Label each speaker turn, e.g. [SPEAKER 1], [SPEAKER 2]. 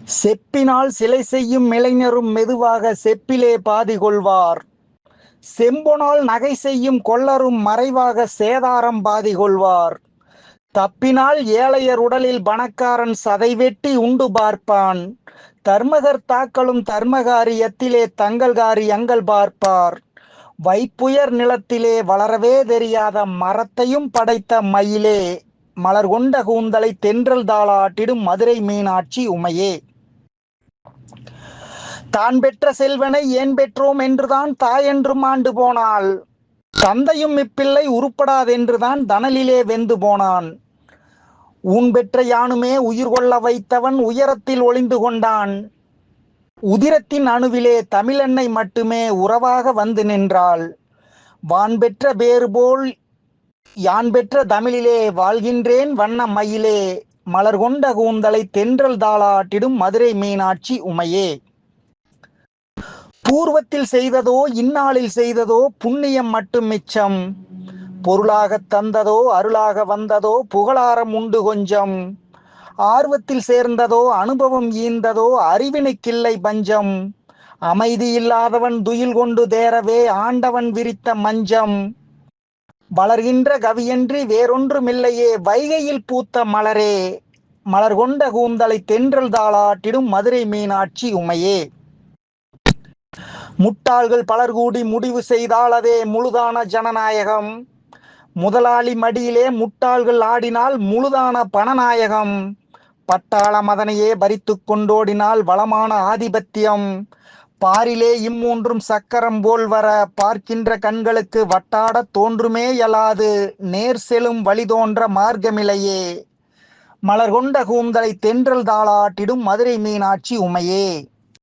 [SPEAKER 1] செப்பினால் சிலை செய்யும் இளைஞரும் மெதுவாக செப்பிலே பாதி கொள்வார். செம்பொனால் நகை செய்யும் கொல்லரும் மறைவாக சேதாரம் பாதி கொள்வார். தப்பினால் ஏழையர் உடலில் பணக்காரன் சதை வெட்டி உண்டு பார்ப்பான். தர்மகர்த்தாக்களும் தர்மகாரியத்திலே தங்கள் காரியங்கள் பார்ப்பார். வைப்புயர் நிலத்திலே வளரவே தெரியாத மரத்தையும் படைத்த மயிலே, மலர் கொண்ட கூந்தலை தென்றல் தாளாட்டிடும் மதுரை மீனாட்சி உமையே. தான் பெற்ற செல்வனை ஏன் பெற்றோம் என்றுதான் தாயென்றும் ஆண்டு போனாள். தந்தையும் இப்பிள்ளை உருப்படாதென்றுதான் தனலிலே வெந்து போனான். ஊன் பெற்ற யானுமே உயிர் கொள்ள வைத்தவன் உயரத்தில் ஒளிந்து கொண்டான். உதிரத்தின் அணுவிலே தமிழெண்ணை மட்டுமே உறவாக வந்து நின்றாள். வான் பெற்ற பேறு போல் யான் பெற்ற தமிழிலே வாழ்கின்றேன் வண்ண மயிலே, மலர் கொண்ட கூந்தலை தென்றல் தாளாட்டிடும் மதுரை மீனாட்சி உமையே. பூர்வத்தில் செய்ததோ இந்நாளில் செய்ததோ புண்ணியம் மட்டும் மிச்சம். பொருளாகத் தந்ததோ அருளாக வந்ததோ புகழாரம் உண்டு கொஞ்சம். ஆர்வத்தில் சேர்ந்ததோ அனுபவம் ஈந்ததோ அறிவினுக்கில்லை பஞ்சம். அமைதி இல்லாதவன் துயில் கொண்டு தேரவே ஆண்டவன் விரித்த மஞ்சம். வளர்கின்ற கவியன்றி வேறொன்றுமில்லையே வைகையில் பூத்த மலரே, மலர் கொண்ட கூந்தலை தென்றல் தாளாட்டிடும் மதுரை மீனாட்சி உமையே. முட்டாள்கள் பலர் கூடி முடிவு செய்தால் அதே முழுதான ஜனநாயகம். முதலாளி மடியிலே முட்டாள்கள் ஆடினால் முழுதான பணநாயகம். பட்டாள மதனையே பறித்து கொண்டோடினால் வளமான ஆதிபத்தியம். பாரிலே இம்மூன்றும் சக்கரம் போல் வர பார்க்கின்ற கண்களுக்கு வட்டாடத் தோன்றுமே இயலாது நேர் செலும் வழி தோன்ற மார்க்கமில்லையே. மலர் கொண்ட கூந்தலை தென்றல் தாளாட்டிடும் மதுரை மீனாட்சி உமையே.